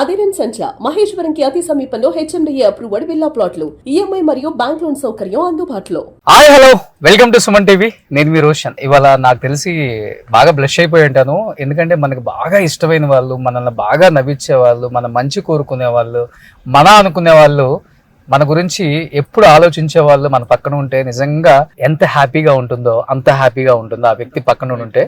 అదిరన్ సంచ మహేశ్వరంకి అతి సమీపంలో HMDA approved villa ప్లాట్లు ఈఎంఐ మరియు బ్యాంక్ లోన్ సౌకర్యం అందుబాటులో. Hi hello welcome to Suman TV. నేను మీ రోషన్. ఇవాళ నాకు తెలిసి బాగా బ్లష్ అయిపోయి ఉంటాను, ఎందుకంటే మనకు బాగా ఇష్టమైన వాళ్ళు, మనల్ని బాగా నవ్వించే వాళ్ళు, మన మంచి కోరుకునే వాళ్ళు, మన అనుకునే వాళ్ళు, మన గురించి ఎప్పుడు ఆలోచించే వాళ్ళు మన పక్కన ఉంటే నిజంగా ఎంత హ్యాపీగా ఉంటుందో అంత హ్యాపీగా ఉంటుందో ఆ వ్యక్తి పక్కన ఉంటే.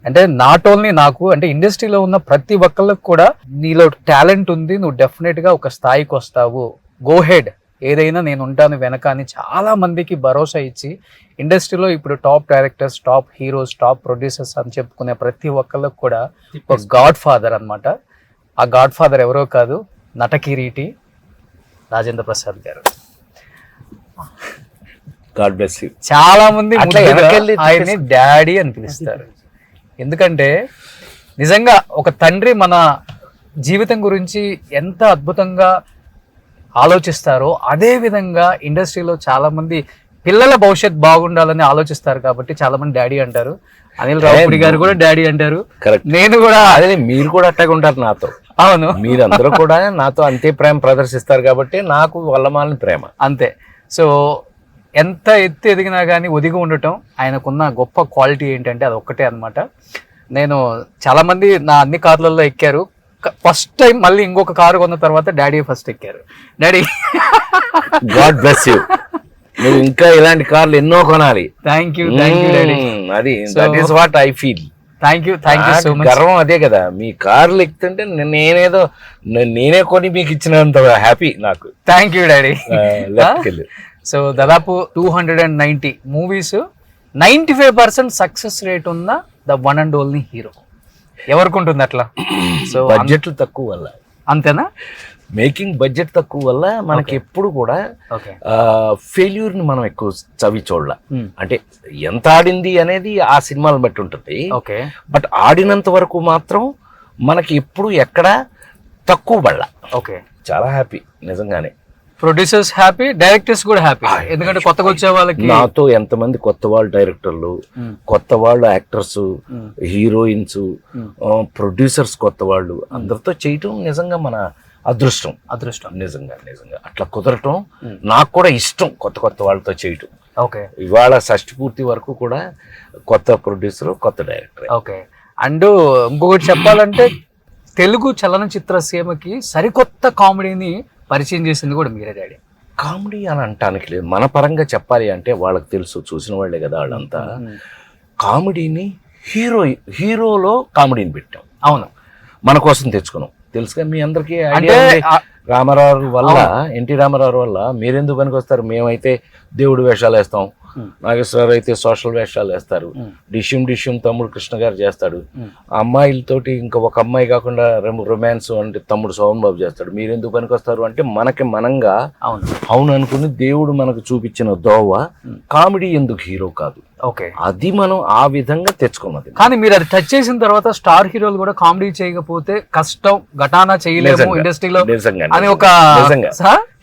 అంటే నాట్ ఓన్లీ నాకు, అంటే ఇండస్ట్రీలో ఉన్న ప్రతి ఒక్కళ్ళకి కూడా నీలో టాలెంట్ ఉంది, నువ్వు డెఫినెట్గా ఒక స్థాయికి వస్తావు, గో హెడ్, ఏదైనా నేను ఉంటాను వెనక అని చాలా మందికి భరోసా ఇచ్చి ఇండస్ట్రీలో ఇప్పుడు top directors, top heroes, top producers అని చెప్పుకునే ప్రతి ఒక్కళ్ళకి కూడా ఒక గాడ్ ఫాదర్ అనమాట. ఆ గాడ్ ఫాదర్ ఎవరో కాదు, నటకిరీటి రాజేంద్ర ప్రసాద్ గారు. God bless you. చాలా మంది ఆయన్ని డాడీ అని పిలుస్తారు, ఎందుకంటే నిజంగా ఒక తండ్రి మన జీవితం గురించి ఎంత అద్భుతంగా ఆలోచిస్తారో అదే విధంగా ఇండస్ట్రీలో చాలా మంది పిల్లల భవిష్యత్ బాగుండాలని ఆలోచిస్తారు కాబట్టి చాలా మంది డాడీ అంటారు. అనిల్ రావుపూడి గారు కూడా డాడీ అంటారు. నేను కూడా అదే, మీరు కూడా అట్టగా ఉంటారు నాతో. అవును, మీరందరూ కూడా నాతో అంతే ప్రేమ ప్రదర్శిస్తారు కాబట్టి నాకు వల్లమాలని ప్రేమ అంతే. సో ఎంత ఎత్తు ఎదిగినా కానీ ఒదిగి ఉండటం ఆయనకున్న గొప్ప క్వాలిటీ ఏంటంటే అది ఒక్కటే అనమాట. నేను చాలా మంది నా అన్ని కార్లలో ఎక్కారు, ఫస్ట్ టైం మళ్ళీ ఇంకొక కారు కొన్న తర్వాత డాడీ ఫస్ట్ ఎక్కారు. Daddy God bless you. నువ్వు ఇంకా ఇలాంటి కార్లు ఎన్నో కొనాలి. Thank you daddy. అది that is what I feel. Thank you so much. గర్వం అదే కదా, మీ కార్లు ఎక్కుతుంటే నేనే కొని మీకు ఇచ్చినంత హ్యాపీ నాకు. Thank you daddy. సో దాదాపు 290 మూవీస్, 95% సక్సెస్ రేట్ ఉన్న the one and only hero. ఎవరికి ఉంటుంది అట్లా? సో బడ్జెట్లు తక్కువ వల్ల, అంతేనా, మేకింగ్ బడ్జెట్ తక్కువ వల్ల మనకి ఎప్పుడు కూడా ఫెయిల్యూర్ ని మనం ఎక్కువ చవి చూడాల. అంటే ఎంత ఆడింది అనేది ఆ సినిమాలను బట్టి ఉంటుంది. బట్ ఆడినంత వరకు మాత్రం మనకి ఎప్పుడు ఎక్కడ తక్కువ పడాల. చాలా హ్యాపీ నిజంగానే. ప్రొడ్యూసర్స్ హ్యాపీ, డైరెక్టర్స్ కూడా హ్యాపీ, ఎందుకంటే కొత్తగా వచ్చే వాళ్ళకి నాతో ఎంతమంది కొత్త వాళ్ళు డైరెక్టర్లు, కొత్త వాళ్ళు యాక్టర్స్, హీరోయిన్స్, ప్రొడ్యూసర్స్ కొత్త వాళ్ళు అందరితో చేయటం నిజంగా మన అదృష్టం. నిజంగా అట్లా కుదరటం నాకు కూడా ఇష్టం, కొత్త కొత్త వాళ్ళతో చేయటం. ఇవాళ షష్టి పూర్తి వరకు కూడా కొత్త ప్రొడ్యూసర్, కొత్త డైరెక్టర్. అండ్ ఇంకొకటి చెప్పాలంటే తెలుగు చలనచిత్ర సీమకి సరికొత్త కామెడీని పరిచయం చేసింది కూడా మీరే డాడీ. కామెడీ అని అంటానికి లేదు, మన పరంగా చెప్పాలి అంటే వాళ్ళకి తెలుసు, చూసిన వాళ్ళే కదా వాళ్ళంతా. కామెడీని హీరోలో కామెడీని పెట్టాం. అవును, మన కోసం తెచ్చుకున్నాం. తెలుసుగా మీ అందరికీ రామారావు వల్ల, ఎన్టీ రామారావు వల్ల మీరెందుకు పనికి వస్తారు, మేమైతే దేవుడు వేషాలు వేస్తాం, నాగేశ్వరరావు అయితే సోషల్ వేషాలు వేస్తారు, డిష్యూమ్ తమ్ముడు కృష్ణ గారు చేస్తాడు, అమ్మాయిలతోటి ఇంకా ఒక అమ్మాయి కాకుండా రొమాన్స్ అంటే తమ్ముడు సోమన్ బాబు చేస్తాడు, మీరెందుకు పనికి వస్తారు అంటే మనకి మనంగా అవును అనుకుని దేవుడు మనకు చూపించిన దోవ కామెడీ ఎందుకు హీరో కాదు, అది మనం ఆ విధంగా తెచ్చుకున్నది. కానీ మీరు అది టచ్ చేసిన తర్వాత స్టార్ హీరోలు కూడా కామెడీ చేయకపోతే కష్టం, ఘటానా చేయలేము ఇండస్ట్రీలో అని ఒక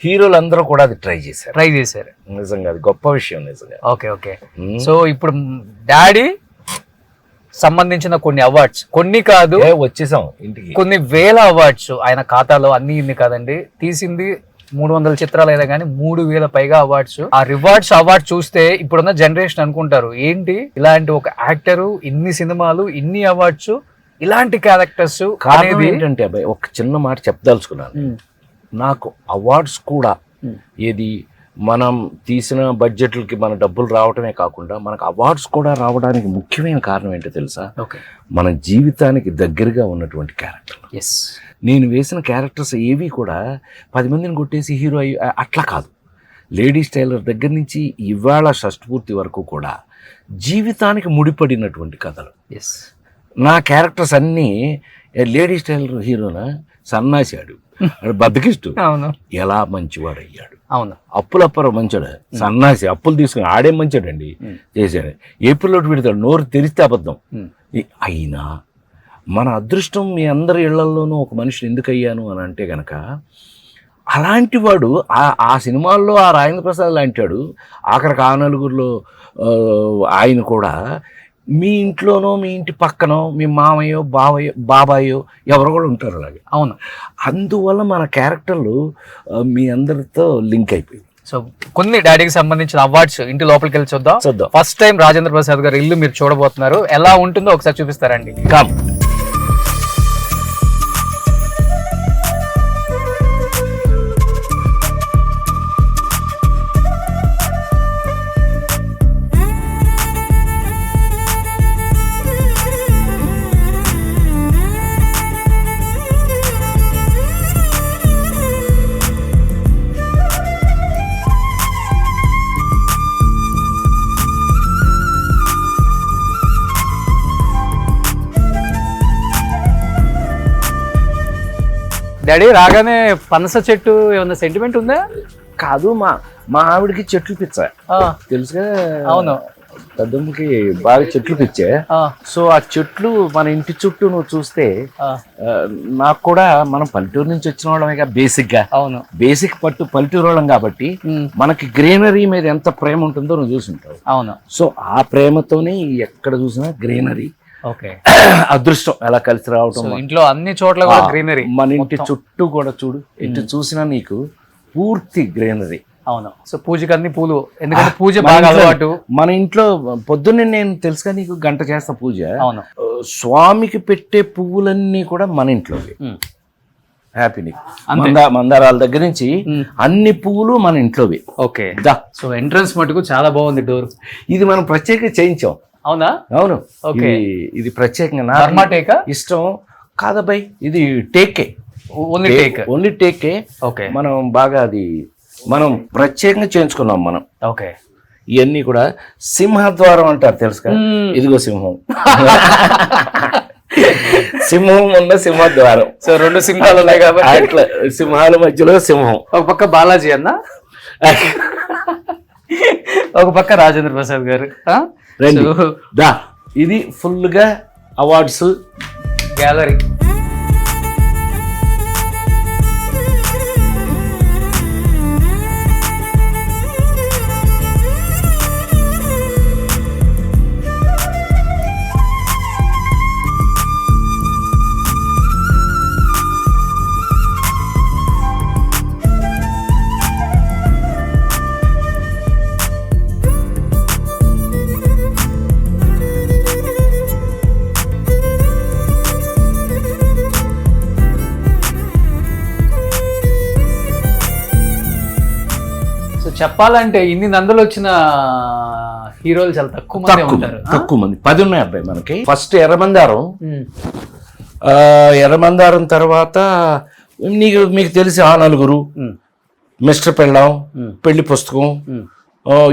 హీరోలు అందరూ కూడా అది ట్రై చేశారు. నిజంగా అది గొప్ప విషయం నిజంగా. ఓకే. సో ఇప్పుడు డాడీ సంబంధించిన కొన్ని అవార్డ్స్, కొన్ని కాదు వచ్చేసాం ఇంటికి, కొన్ని వేల అవార్డ్స్ ఆయన ఖాతాలో, అన్ని ఇన్ని కాదండి, తీసింది 300 చిత్రాలు అయినా కానీ 3000 పైగా అవార్డ్స్. ఆ అవార్డ్ చూస్తే ఇప్పుడున్న జనరేషన్ అనుకుంటారు ఏంటి ఇలాంటి ఒక యాక్టరు, ఇన్ని సినిమాలు, ఇన్ని అవార్డ్స్, ఇలాంటి క్యారెక్టర్స్ అనేది ఏంటంటే అబ్బాయి ఒక చిన్న మాట చెప్పదలుచుకున్నాను. నాకు అవార్డ్స్ కూడా ఏది మనం తీసిన బడ్జెట్లకి మన డబ్బులు రావటమే కాకుండా మనకు అవార్డ్స్ కూడా రావడానికి ముఖ్యమైన కారణం ఏంటో తెలుసా? మన జీవితానికి దగ్గరగా ఉన్నటువంటి క్యారెక్టర్. నేను వేసిన క్యారెక్టర్స్ ఏవి కూడా 10 మందిని కొట్టేసి హీరో అట్లా కాదు. లేడీస్ టైలర్ దగ్గర నుంచి ఇవాళ షష్టిపూర్తి వరకు కూడా జీవితానికి ముడిపడినటువంటి కథలు. నా క్యారెక్టర్స్ అన్నీ లేడీస్ టైలర్ హీరోనా సన్నాసాడు, బద్దకిష్టు, ఎలా మంచివాడు అయ్యాడు, అప్పులప్పర మంచాడు, సన్నాసి అప్పులు తీసుకుని ఆడే మంచాడండి చేశాడు, ఏప్రిల్లోటి పెడతాడు, నోరు తెరిస్తే అబద్ధం. అయినా మన అదృష్టం మీ అందరి ఇళ్లలోనూ ఒక మనిషిని ఎందుకు అయ్యాను అని అంటే గనక అలాంటి వాడు ఆ సినిమాల్లో ఆ రాజేంద్ర ప్రసాద్ లాంటి వాడు, ఆఖరికి ఆ నలుగురిలో ఆయన కూడా మీ ఇంట్లోనో మీ ఇంటి పక్కనో మీ మామయ్యో బాబాయో ఎవరో కూడా ఉంటారు అలాగే. అవును. అందువల్ల మన క్యారెక్టర్లు మీ అందరితో లింక్ అయిపోయింది. సో కొన్ని డాడీకి సంబంధించిన అవార్డ్స్ ఇంటి లోపలికి వెళ్ళి చూద్దాం. ఫస్ట్ టైం రాజేంద్ర ప్రసాద్ గారు ఇల్లు మీరు చూడబోతున్నారు, ఎలా ఉంటుందో ఒకసారి చూపిస్తారండి. కమ్. డాడీ రాగానే పనస చెట్టు ఏమన్నా సెంటిమెంట్ ఉందా? కాదు, మా ఆవిడకి చెట్లు పిచ్చ తెలుసుగా. అవును, పెద్దమ్మకి బాగా చెట్లు పిచ్చే. సో ఆ చెట్లు మన ఇంటి చుట్టూ నువ్వు చూస్తే నాకు కూడా మనం పల్లెటూరు నుంచి వచ్చిన వాళ్ళమే బేసిక్ గా. అవును, బేసిక్ పల్లెటూరు వాళ్ళం కాబట్టి మనకి గ్రీనరీ మీద ఎంత ప్రేమ ఉంటుందో నువ్వు చూసుంటావు. అవును. సో ఆ ప్రేమతోనే ఎక్కడ చూసినా గ్రీనరీ. ఓకే. అదృష్టం ఎలా కలిసి రావటం. ఇంట్లో అన్ని చోట్ల కూడా గ్రీనరీ. మన ఇంటి చుట్టూ కూడా చూడు, ఎటు చూసినా నీకు పూర్తి గ్రీనరీ. అవును. సో పూజకి అన్ని పూలు, ఎందుకంటే పూజ బాగా అలవాటు. మన ఇంట్లో పొద్దున్నే నేను తెలుసుగా నీకు గంట చేస్తా పూజ. అవును. స్వామికి పెట్టే పువ్వులన్నీ కూడా మన ఇంట్లో హ్యాపీ. నీకు మందారాల దగ్గర నుంచి అన్ని పువ్వులు మన ఇంట్లోవి. ఓకే. సో ఎంట్రన్స్ మటుకు చాలా బాగుంది డోర్. ఇది మనం ప్రత్యేకంగా చేయించాం. అవునా? అవును. ఓకే. ఇది ప్రత్యేకంగా ఇష్టం కాదబ్బాయి, ఇది టేకే. ఓన్లీ టేకే. ఓకే. మనం బాగా అది మనం ప్రత్యేకంగా చేయించుకున్నాం మనం. ఓకే. ఇవన్నీ కూడా సింహద్వారం అంటారు తెలుసుగా. ఇదిగో సింహం. సింహం ఉన్న సింహద్వారం. సో 2 సింహాలు ఉన్నాయి కాబట్టి అట్లా సింహాల మధ్యలో సింహం. ఒక పక్క బాలాజీ అన్న, ఒక పక్క రాజేంద్ర ప్రసాద్ గారు. ఇది ఫుల్ గా అవార్డ్స్ గ్యాలరీ. చెప్పాలంటే ఇన్ని నందులు వచ్చిన హీరోలు చాలా తక్కువ మంది ఉంటారు. తక్కువ మంది, 10 ఉన్నాయి అబ్బాయి మనకి. ఫస్ట్ ఎర్రమందారం తర్వాత మీకు తెలిసి ఆ నలుగురు, మిస్టర్ పెళ్ళాం, పెళ్లి పుస్తకం,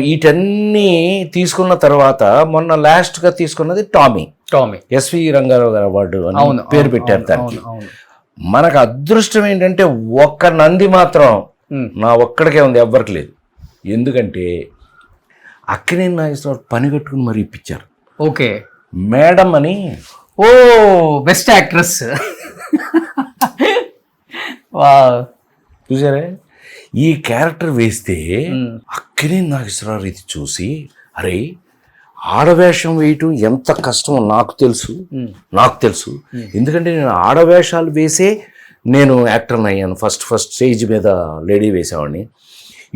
వీటన్నీ తీసుకున్న తర్వాత మొన్న లాస్ట్ గా తీసుకున్నది టామీ. ఎస్వి రంగారావు గారు అవార్డు అని పేరు పెట్టారు దానికి. మనకు అదృష్టం ఏంటంటే ఒక్క నంది మాత్రం నా ఒక్కడికే ఉంది, ఎవ్వరికి లేదు. ఎందుకంటే అక్కినేని నాగేశ్వరరావు పని కట్టుకుని మరి ఇప్పించారు. ఓకే. మేడం అని. ఓ, బెస్ట్ యాక్ట్రెస్. చూసారా, ఈ క్యారెక్టర్ వేస్తే అక్కినేని నాగేశ్వరరావు ఇది చూసి, అరే ఆడవేషం వేయటం ఎంత కష్టమో నాకు తెలుసు. ఎందుకంటే నేను ఆడవేషాలు వేసే నేను యాక్టర్ని అయ్యాను. ఫస్ట్ స్టేజ్ మీద లేడీ వేసేవాడిని.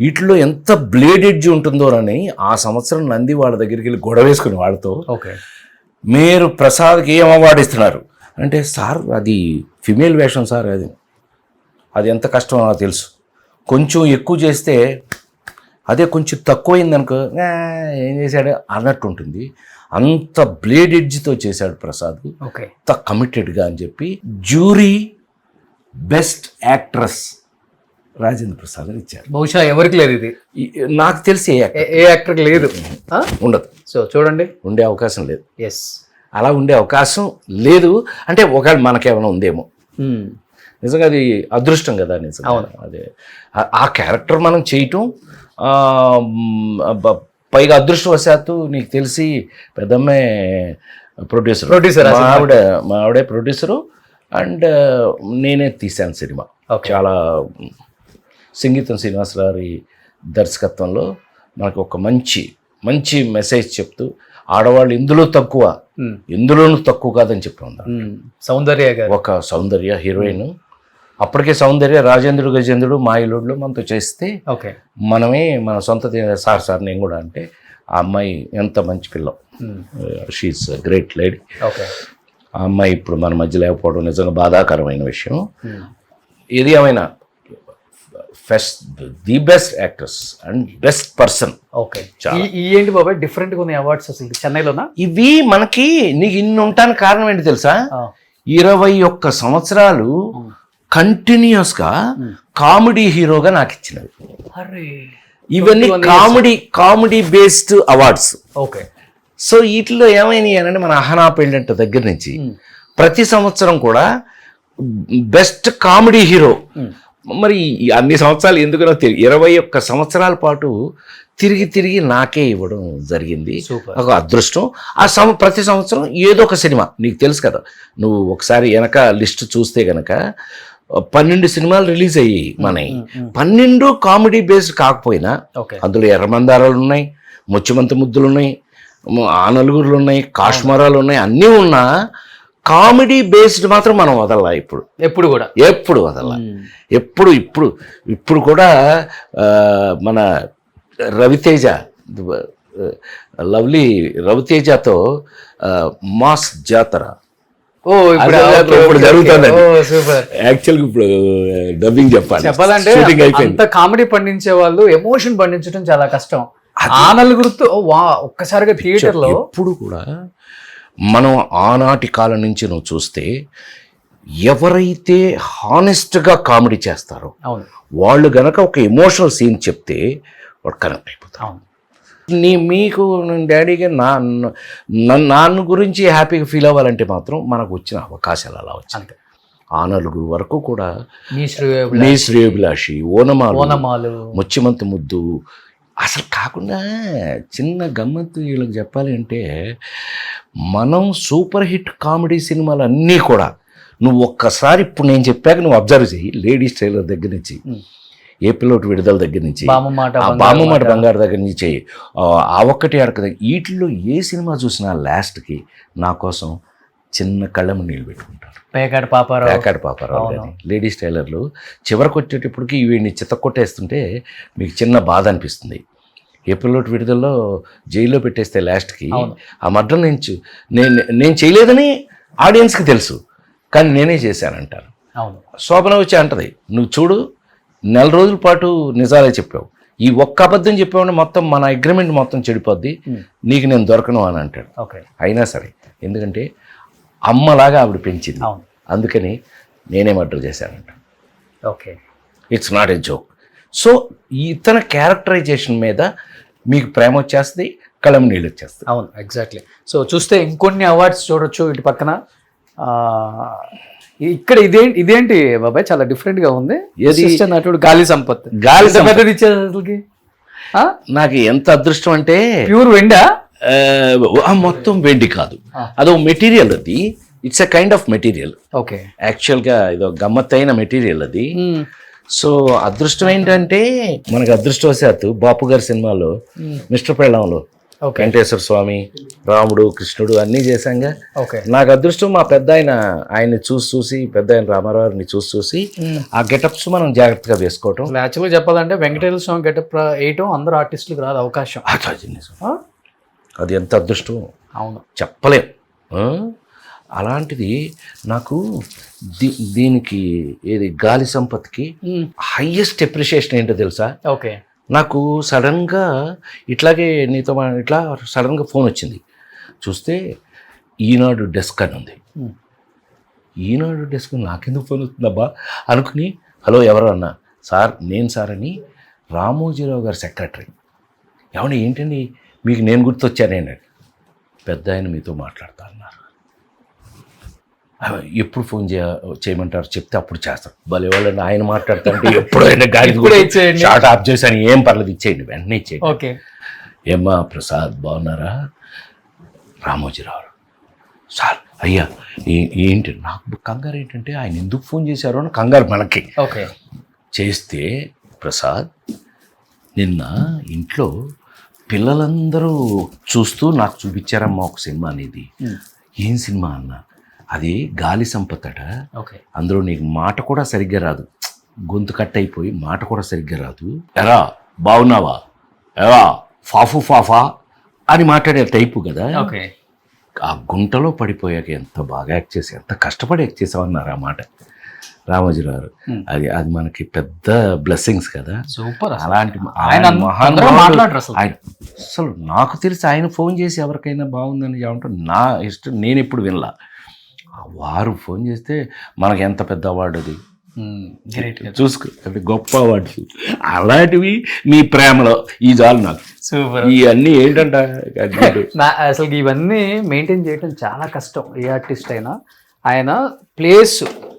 వీటిలో ఎంత బ్లేడ్ ఎడ్జ్ ఉంటుందో అని ఆ సంవత్సరం నంది వాళ్ళ దగ్గరికి వెళ్ళి గొడవ వేసుకుని వాళ్ళతో, మీరు ప్రసాద్కి ఏం అవార్డు ఇస్తున్నారు అంటే, సార్ అది ఫిమేల్ వేషం సార్, అది ఎంత కష్టమో నాకు తెలుసు. కొంచెం ఎక్కువ చేస్తే అదే, కొంచెం తక్కువైందనుకో ఏం చేశాడు అన్నట్టు ఉంటుంది. అంత బ్లేడ్ ఎడ్జ్తో చేశాడు ప్రసాద్, అంత కమిటెడ్గా అని చెప్పి jury best actress Rajendra Prasad గారు ఇచ్చారు. బహుశా ఎవరికి లేదు ఇది, నాకు తెలిసి ఏ యాక్టర్కి లేదు, ఉండదు. సో చూడండి, ఉండే అవకాశం లేదు. ఎస్, అలా ఉండే అవకాశం లేదు. అంటే ఒకవేళ మనకేమైనా ఉందేమో. నిజంగా అది అదృష్టం కదా నిజంగా. అదే ఆ క్యారెక్టర్ మనం చేయటం, పైగా అదృష్టవశాత్తు నీకు తెలిసి పెద్దమ్మాయి ప్రొడ్యూసర్, మా ఆవిడే ప్రొడ్యూసరు, అండ్ నేనే తీశాను సినిమా. చాలా సంగీతం శ్రీనివాసరావు దర్శకత్వంలో మనకు ఒక మంచి మెసేజ్ చెప్తూ ఆడవాళ్ళు ఇందులో తక్కువ, ఇందులోనూ తక్కువ కాదని చెప్పి ఉందా. సౌందర్య గారు ఒక సౌందర్య హీరోయిన్, అప్పటికే సౌందర్య రాజేంద్రుడు గజేంద్రుడు మాయలుడులో మనతో చేస్తే ఓకే మనమే మన సొంత సార్ నేను కూడా అంటే ఆ అమ్మాయి ఎంత మంచి పిల్ల, షీఈస్ గ్రేట్ లేడీ. ఓకే ఆ అమ్మాయి ఇప్పుడు మన మధ్య లేకపోవడం నిజంగా బాధాకరమైన విషయం. ఇది ఏమైనా the best actress and best person. Okay ఏంటి బాబాయ్ డిఫరెంట్గా ఉన్నాయి అవార్డ్స్ అసలు చెన్నైలోనా? ఇవి మనకి నీకు ఇన్ని ఉండటానికి కారణం ఏంటి తెలుసా? 21 సంవత్సరాలు కంటిన్యూస్ గా కామెడీ హీరోగా నాకు ఇచ్చినవి. ఇవన్నీ comedy based awards. Okay so వీటిలో ఏమైనాయి అంటే మన అహనా పెళ్ళంట దగ్గర నుంచి ప్రతి సంవత్సరం కూడా బెస్ట్ కామెడీ హీరో. మరి అన్ని సంవత్సరాలు ఎందుకనో తెలియదు, 21 సంవత్సరాల పాటు తిరిగి నాకే ఇవ్వడం జరిగింది. ఒక అదృష్టం. ప్రతి సంవత్సరం ఏదో ఒక సినిమా, నీకు తెలుసు కదా, నువ్వు ఒకసారి వెనక లిస్ట్ చూస్తే గనక 12 సినిమాలు రిలీజ్ అయ్యాయి మనవి. 12 కామెడీ బేస్డ్ కాకపోయినా అందులో ఎర్రమందారాలు ఉన్నాయి, ముత్యమంత ముద్దులు ఉన్నాయి, ఆ నలుగురులు ఉన్నాయి, కాశ్మరాలు ఉన్నాయి, అన్నీ ఉన్నా కామెడీ బేస్డ్ మాత్రం మనం వదల్లా. ఎప్పుడు వదల్లా. ఇప్పుడు కూడా మన రవితేజ, లవ్లీ రవితేజతో మాస్ జాతర ఇప్పుడు జరుగుతుంది. యాక్చువల్గా ఇప్పుడు డబ్బింగ్ చెప్పాలంటే అంత కామెడీ పండించే వాళ్ళు ఎమోషన్ పండించడం చాలా కష్టం. ఆ నలుగురితో ఒక్కసారిగా థియేటర్ లో ఎప్పుడు కూడా మనం ఆనాటి కాలం నుంచి నువ్వు చూస్తే ఎవరైతే హానెస్ట్గా కామెడీ చేస్తారో వాళ్ళు గనక ఒక ఎమోషనల్ సీన్ చెప్తే వాడు కనెక్ట్ అయిపోతారు. మీకు డాడీగా నాన్న గురించి హ్యాపీగా ఫీల్ అవ్వాలంటే మాత్రం మనకు వచ్చిన అవకాశాలు అలా వచ్చాయి. ఆ నలుగురు వరకు కూడా నీ శ్రేయోభిలాషి, ఓనమాలు, ముత్యమంత ముద్దు, అసలు కాకుండా చిన్న గమ్మత్తు వీళ్ళకి చెప్పాలి అంటే మనం సూపర్ హిట్ కామెడీ సినిమాలు అన్నీ కూడా నువ్వు ఒక్కసారి ఇప్పుడు నేను చెప్పాక నువ్వు అబ్జర్వ్ చేయి. లేడీస్ టైలర్ దగ్గర నుంచి, ఏ పిల్లోటి విడుదల దగ్గర నుంచి, బామ్మమాట బంగారు దగ్గర నుంచి, ఆ ఒక్కటి అడక వీటిల్లో ఏ సినిమా చూసినా లాస్ట్కి నా కోసం చిన్న కళ్ళము నీళ్ళు పెట్టుకుంటారు. పేకాట పాపారావు కానీ లేడీస్ టైలర్లు చివరికి వచ్చేటప్పటికి వీడిని చితక్కొట్టేస్తుంటే మీకు చిన్న బాధ అనిపిస్తుంది. ఏ పిల్లోటి విడుదలలో జైల్లో పెట్టేస్తే లాస్ట్కి ఆ మర్డర్ నేను చేయలేదని ఆడియన్స్కి తెలుసు, కానీ నేనే చేశానంటాను. శోభన వచ్చి అంటది, నువ్వు చూడు 4 రోజుల పాటు నిజాలే చెప్పావు, ఈ ఒక్క అబద్ధం చెప్పావు మొత్తం మన అగ్రిమెంట్ మొత్తం చెడిపోద్ది, నీకు నేను దొరకను అని అంటాడు. అయినా సరే, ఎందుకంటే అమ్మలాగా ఆవిడ పెంచింది, అందుకని నేనే మర్డర్ చేశానంట. It's not a joke. So ఇతన క్యారెక్టరైజేషన్ మీద మీకు ప్రేమ వచ్చేస్తుంది, కళ్ళం నీళ్ళు వచ్చేస్తుంది. అవును, ఎగ్జాక్ట్లీ. సో చూస్తే ఇంకొన్ని అవార్డ్స్ చూడొచ్చు ఇటు పక్కన. ఇక్కడ ఇదేంటి బాబాయ్, చాలా డిఫరెంట్ గా ఉంది. నటుడు గాలి సంపత్ ఇచ్చేసరికి నాకు ఎంత అదృష్టం అంటే ప్యూర్ వెండా, మొత్తం వెండి కాదు, అదో మెటీరియల్, అది it's a kind of material. Okay, యాక్చువల్గా ఇదో గమ్మత్తైన మెటీరియల్ అది. సో అదృష్టం ఏంటంటే మనకు అదృష్టవశాత్తు బాపు గారి సినిమాలో మిస్టర్ పెళ్ళంలో వెంకటేశ్వర స్వామి, రాముడు, కృష్ణుడు అన్నీ చేశాంగా. నాకు అదృష్టం మా పెద్ద ఆయన్ని చూసి పెద్ద ఆయన రామారావుని చూసి ఆ గెటప్స్ మనం జాగ్రత్తగా వేసుకోవటం. యాక్చువల్గా చెప్పాలంటే వెంకటేశ్వర స్వామి గెటప్ వేయటం అందరూ ఆర్టిస్టులకు రాదు అవకాశం. అది ఎంత అదృష్టం అవును, చెప్పలేం. అలాంటిది నాకు దీనికి ఏది గాలి సంపత్కి హైయెస్ట్ ఎప్రిషియేషన్ ఏంటో తెలుసా? నాకు సడన్గా ఇట్లాగే నీతో ఇట్లా సడన్గా ఫోన్ వచ్చింది, చూస్తే ఈనాడు డెస్క్ అని ఉంది. ఈనాడు డెస్క్ నాకెందుకు ఫోన్ వస్తుందబ్బా అనుకుని హలో ఎవరు అన్నా, నేను సార్ అని రామోజీరావు గారి సెక్రటరీ. ఏమండి ఏంటండి మీకు నేను గుర్తొచ్చానేనండి, పెద్ద ఆయన మీతో మాట్లాడతా అన్నారు. ఎప్పుడు ఫోన్ చేయమంటారు చెప్తే అప్పుడు చేస్తాను. భలే వాళ్ళని ఆయన మాట్లాడతారంటే ఎప్పుడైనా గాడి షార్ట్ ఆఫ్ చేశాను, ఏం పర్లేదు ఇచ్చేయండి, వెంటనే ఇచ్చేయండి. ఏమ్మా ప్రసాద్ బాగున్నారా? రామోజీరావు సార్, అయ్యా ఏంటి నాకు కంగారు ఏంటంటే ఆయన ఎందుకు ఫోన్ చేశారో అని కంగారు మనకి. చేస్తే ప్రసాద్ నిన్న ఇంట్లో పిల్లలందరూ చూస్తూ నాకు చూపించారమ్మా ఒక సినిమా అనేది. ఏం సినిమా అన్న? అది గాలి సంపత్తట. ఓకే. అందులో నీకు మాట కూడా సరిగ్గా రాదు, గొంతు కట్ అయిపోయి మాట కూడా సరిగ్గా రాదు. ఎరా బాగున్నావా, ఎరా ఫాఫు ఫాఫా అని మాట్లాడే టైపు కదా. ఓకే. ఆ గుంటలో పడిపోయాక ఎంత బాగా యాక్ట్ చేసి, ఎంత కష్టపడి యాక్ట్ చేసామన్నారు ఆ మాట రామోజీరావు గారు. అది మనకి పెద్ద బ్లెస్సింగ్స్ కదా. సూపర్. అలాంటి ఆయన మాట్లాడరు అసలు. అసలు నాకు తెలిసి ఆయన ఫోన్ చేసి ఎవరికైనా బాగుందని చెప్పంటే నా ఇష్టం, నేను ఎప్పుడు వినలా. వారు ఫోన్ చేస్తే మనకి ఎంత పెద్ద అవార్డు అది చూసుకో, అంటే గొప్ప అవార్డ్స్ అలాంటివి మీ ప్రేమలో ఈ జాలు నాకు. సూపర్. ఇవన్నీ ఏంటంట అసలు ఇవన్నీ మెయింటైన్ చేయడం చాలా కష్టం ఏ ఆర్టిస్ట్ అయినా. ఆయన ప్లేస్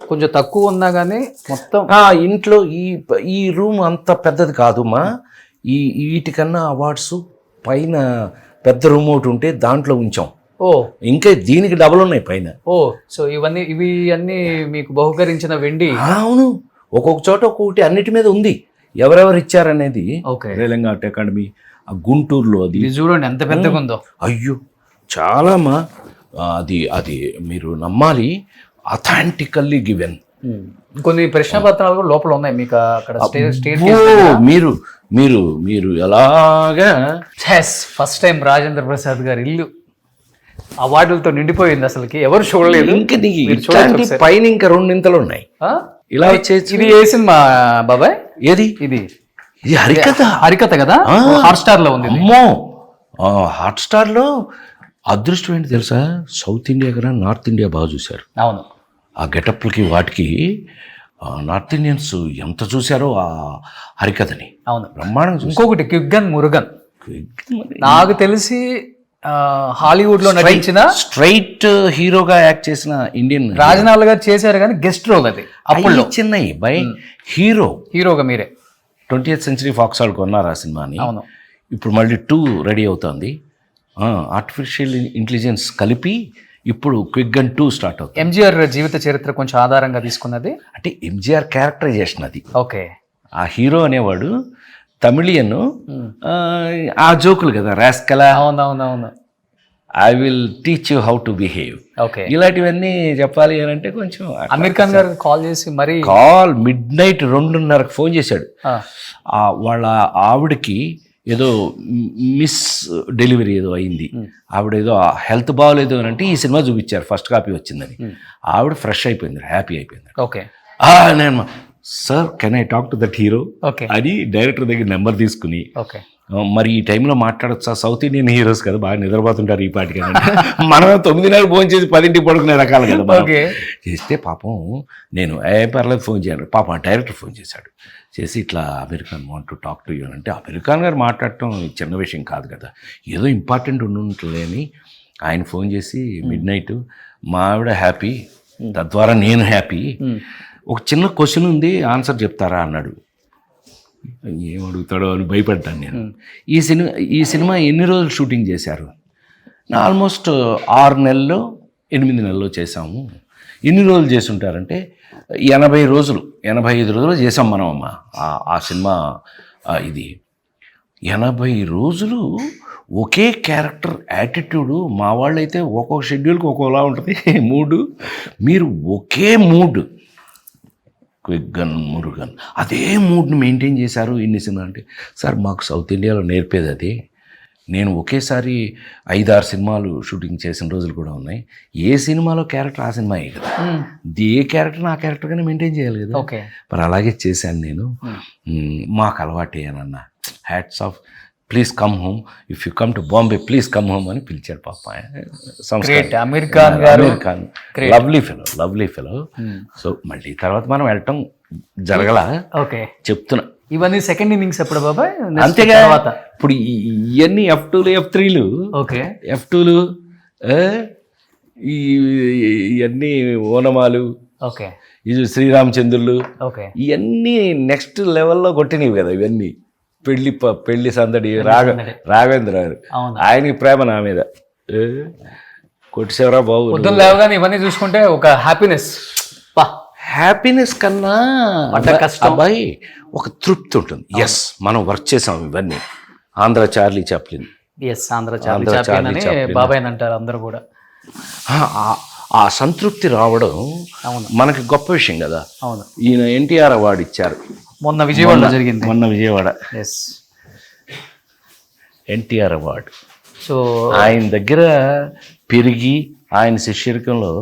కొంచెం తక్కువ ఉన్నా కానీ మొత్తం ఇంట్లో ఈ రూమ్ అంత పెద్దది కాదుమా. వీటికన్నా అవార్డ్స్ పైన పెద్ద రూమ్ ఒకటి ఉంటే దాంట్లో ఉంచాం. ఓ, ఇంకా దీనికి డబల్ ఉన్నాయి పైన. ఓ, సో ఇవి అన్ని మీకు బహుకరించిన వెండి. అవును, ఒక్కొక్క చోట ఒక్కొక్కటి అన్నిటి మీద ఉంది ఎవరెవరు ఇచ్చారనేది. ఓకే. రేలంగా ఆర్ట్ అకాడమీ గుంటూరులో అది చూడండి ఎంత పెద్దగా ఉందో. అయ్యో చాలామా. అది మీరు నమ్మాలి, అథెంటికల్లీ గివెన్. కొన్ని ప్రశ్న పత్రాలు కూడా లోపల ఉన్నాయి మీకు అక్కడ స్టేట్. మీరు మీరు మీరు ఎలాగా ఫస్ట్ టైం రాజేంద్ర ప్రసాద్ గారి ఇల్లు అవార్డులతో నిండిపోయింది, అసలుకి ఎవరు చూడలేదు. ఇంకా ఇట్లాంటి పైన ఇంకా రెండింతలు ఉన్నాయి ఇలా వచ్చేసి. ఇది ఏ సినిమా బాబాయ్? ఏది ఇది హరికథ కదా, హాట్ స్టార్ లో ఉంది. అమ్మో, హాట్ స్టార్ లో అదృష్టం ఏంటి తెలుసా, సౌత్ ఇండియా కన్నా నార్త్ ఇండియా బాగా చూశారు. అవును. ఆ గెటప్లకి వాటికి నార్త్ ఇండియన్స్ ఎంత చూశారో ఆ హరికథని. అవును, బ్రహ్మాండంగా. ఇంకొకటి కిగ్గన్ మురుగన్, నాకు తెలిసి హాలీవుడ్ లో నటించిన స్ట్రైట్ హీరోగా యాక్ట్ చేసిన ఇండియన్. రాజనాల్ గారు చేశారు కానీ గెస్ట్ రోల్ అది అప్పుడు. చిన్నవి బై హీరోగా మీరే 20th Century Fox వాళ్ళు కొన్నారు ఆ సినిమాని. అవును. ఇప్పుడు మళ్ళీ 2 రెడీ అవుతుంది. ఆర్టిఫిషియల్ ఇంటెలిజెన్స్ కలిపి ఇప్పుడు క్విగ్గన్ 2 స్టార్ట్ అవుతుంది. ఎంజీఆర్ జీవిత చరిత్ర కొంచెం ఆధారంగా తీసుకున్నది. అంటే ఎంజీఆర్ క్యారెక్టరైజేషన్ అది. ఓకే. ఆ హీరో అనేవాడు తమిళియన్, ఆ జోకులు కదా, రాస్కలా, అవునవునవును, I will teach you how to behave, okay, ఇలాంటివన్నీ చెప్పాలి అని అంటే కొంచెం. అమీర్ ఖాన్ గారు కాల్ చేసి మరి మిడ్ నైట్ 2:30కి ఫోన్ చేశాడు. వాళ్ళ ఆవిడకి ఏదో మిస్ డెలివరీ ఏదో అయింది, ఆవిడ ఏదో హెల్త్ బాగోలేదు అని అంటే ఈ సినిమా చూపించారు, ఫస్ట్ కాపీ వచ్చిందని. ఆవిడ ఫ్రెష్ అయిపోయింది, హ్యాపీ అయిపోయింది. ఓకే. నేను sir can I talk to that hero అని డైరెక్టర్ దగ్గర నెంబర్ తీసుకుని, మరి ఈ టైంలో మాట్లాడచ్చా, సౌత్ ఇండియన్ హీరోస్ కదా బాగా నిద్రపోతుంటారు ఈ పాటికి, మనం 9:30 ఫోన్ చేసి 10ంటికి పడుకునే రకాలు కదా చేస్తే, పాపం నేను పర్లేదు ఫోన్ చేయాలి, పాపం డైరెక్టర్ ఫోన్ చేశాడు, చేసి ఇట్లా Aamir Khan want to talk to you అంటే, అమీర్ ఖాన్ గారు మాట్లాడటం చిన్న విషయం కాదు కదా, ఏదో ఇంపార్టెంట్ ఉండుంటుంది అని ఆయన ఫోన్ చేసి మిడ్ నైట్ మా ఆవిడ హ్యాపీ, తద్వారా నేను హ్యాపీ, ఒక చిన్న క్వశ్చన్ ఉంది ఆన్సర్ చెప్తారా అన్నాడు. ఏం అడుగుతాడో అని భయపడ్డాను నేను. ఈ సినిమా ఎన్ని రోజులు షూటింగ్ చేశారు? ఆల్మోస్ట్ 6 నెలలు 8 నెలల్లో చేసాము. ఎన్ని రోజులు చేసి ఉంటారంటే 80 రోజులు 85 రోజులు చేసాం మనం అమ్మ ఆ సినిమా. ఇది 80 రోజులు ఒకే క్యారెక్టర్ యాటిట్యూడు. మా వాళ్ళైతే ఒక్కొక్క షెడ్యూల్కి ఒక్కోలా ఉంటుంది మూడు, మీరు ఒకే మూడ్, క్విగ్గన్ మురుగన్ అదే మూడ్ని మెయింటైన్ చేశారు ఇన్ని సినిమా అంటే. సార్ మాకు సౌత్ ఇండియాలో నేర్పేది అది. నేను ఒకేసారి 5-6 సినిమాలు షూటింగ్ చేసిన రోజులు కూడా ఉన్నాయి. ఏ సినిమాలో క్యారెక్టర్ ఆ సినిమా కదా, ఏ క్యారెక్టర్ ఆ క్యారెక్టర్గానే మెయింటైన్ చేయాలి కదా. మరి అలాగే చేశాను నేను. మాకు అలవాటేయనన్నా, hats off, please come home, if you come to Bombay please come home అని పిలిచాడు పాప. అమీర్ ఖాన్ గారు, లవ్లీ ఫెలో. సో మళ్ళీ తర్వాత మనం వెళ్ళటం జరగల. ఓకే, చెప్తున్నా. ఇవన్నీ సెకండ్ ఇన్నింగ్స్ ఎప్పుడు బాబాయ్? అంతేగా, ఇప్పుడు ఇవన్నీ F2లు F3లు, ఓకే, F2లు, ఇవన్నీ ఓనమాలు, ఓకే, ఇది శ్రీరామచంద్రులు, ఓకే, ఇవన్నీ నెక్స్ట్ లెవెల్లో కొట్టినవి కదా ఇవన్నీ. పెళ్లి సందడి, రాఘవేంద్ర గారు, ఆయనకి ప్రేమ నా మీద కొట్టిసేవరా బాబు. పొద్దున్న లేవగానే ఇవన్నీ చూసుకుంటే ఒక హ్యాపీనెస్ కన్నా అబ్బాయి ఒక తృప్తి ఉంటుంది. ఎస్, మనం వర్క్ చేసాం ఇవన్నీ, Andhra Charlie Chaplin. Yes, Andhra Charlie Chaplin అని బాబాయ్ అని అంటారు అందరూ కూడా. ఆ సంతృప్తి రావడం అవును, మనకి గొప్ప విషయం కదా. అవును. ఈయన ఎన్టీఆర్ అవార్డు ఇచ్చారు మొన్న విజయవాడలో జరిగింది. మొన్న Vijayawada yes, NTR award. So ఆయన దగ్గర పెరిగి ఆయన శిష్యరికంలో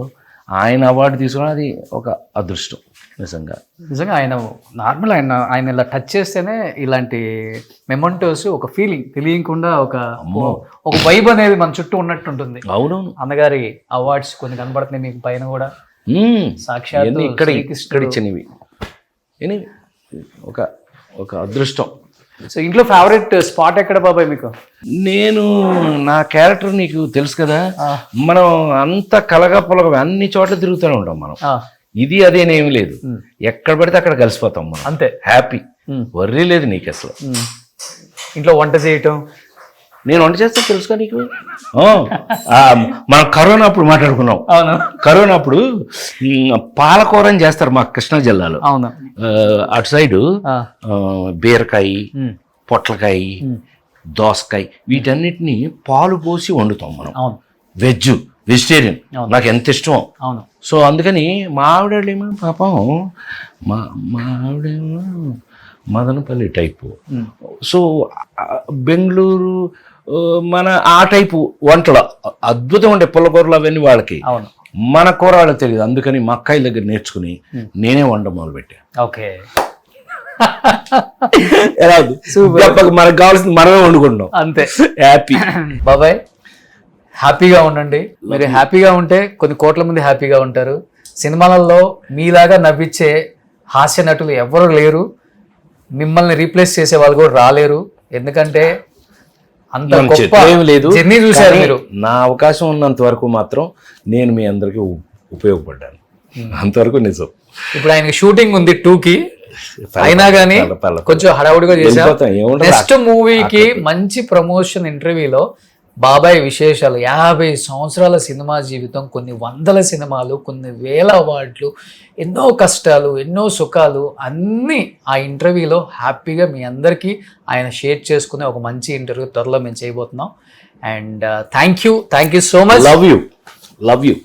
ఆయన అవార్డు తీసుకోవడం అది ఒక అదృష్టం నిజంగా. నిజంగా ఆయన నార్మల్ ఆయన ఇలా టచ్ చేస్తేనే ఇలాంటి మెమొంటోస్ ఒక ఫీలింగ్ తెలియకుండా ఒక వైబ్ అనేది మన చుట్టూ ఉన్నట్టు ఉంటుంది. అవునవును. అన్నగారి అవార్డ్స్ కొన్ని కనబడుతున్నాయి మీకు పైన కూడా, సాక్షాత్ ఇక్కడ ఇచ్చినవి ఒక ఒక అదృష్టం. సో ఇంట్లో ఫేవరెట్ స్పాట్ ఎక్కడ బాబాయ్ మీకు? నేను నా క్యారెక్టర్ నీకు తెలుసు కదా, మనం అంత కలగా పొలగా అన్ని చోట్ల తిరుగుతూనే ఉంటాం మనం. ఇది అదేనేమి లేదు, ఎక్కడ పడితే అక్కడ కలిసిపోతాం మనం, అంతే. హ్యాపీ, వర్రీ లేదు నీకు అసలు. ఇంట్లో వంట చేయటం నేను వంట చేస్తా తెలుసుగా నీకు. మనం కరోనా అప్పుడు మాట్లాడుకున్నాం. అవును, కరోనా అప్పుడు పాలకూర అని చేస్తారు మా కృష్ణా జిల్లాలో. అవును, అటు సైడు బీరకాయ, పొట్లకాయ, దోసకాయ వీటన్నిటిని పాలు పోసి వండుతాం మనం. అవును, వెజిటేరియన్ నాకు ఎంత ఇష్టం. అవును. సో అందుకని మా ఆవిడేమో పాపం మా ఆవిడేమో మదనపల్లి టైపు. సో బెంగళూరు మన ఆ టైపు వంటలు అద్భుతం ఉండే పుల్లకూరలు అవన్నీ వాళ్ళకి. అవును, మన కూర వాళ్ళకి తెలియదు. అందుకని మా అక్కాయిల దగ్గర నేర్చుకుని నేనే వంట మొదలు పెట్టాను. ఓకే, మనకు కావాల్సింది మనమే వండుకుంటాం, అంతే. హ్యాపీ. బాబాయ్ హ్యాపీగా ఉండండి. మీరు హ్యాపీగా ఉంటే కొన్ని కోట్ల మంది హ్యాపీగా ఉంటారు. సినిమాలలో మీలాగా నవ్వించే హాస్య నటులు ఎవరు లేరు, మిమ్మల్ని రీప్లేస్ చేసే వాళ్ళు కూడా రాలేరు. ఎందుకంటే అంత గొప్ప జర్నీ చూశారు మీరు. నా అవకాశం ఉన్నంత వరకు మాత్రం నేను మీ అందరికీ ఉపయోగపడ్డాను, అంతవరకు నిజం. ఇప్పుడు ఆయనకి షూటింగ్ ఉంది 2కి, అయినా కానీ కొంచెం హడావుడిగా చేశారు. నెక్స్ట్ మూవీకి మంచి ప్రమోషన్ ఇంటర్వ్యూలో బాబాయ్ విశేషాలు, 50 సంవత్సరాల సినిమా జీవితం, కొన్ని వందల సినిమాలు, కొన్ని వేల అవార్డులు, ఎన్నో కష్టాలు, ఎన్నో సుఖాలు అన్నీ ఆ ఇంటర్వ్యూలో హ్యాపీగా మీ అందరికీ ఆయన షేర్ చేసుకునే ఒక మంచి ఇంటర్వ్యూ త్వరలో మేము చేయబోతున్నాం. And thank you so much. Love you.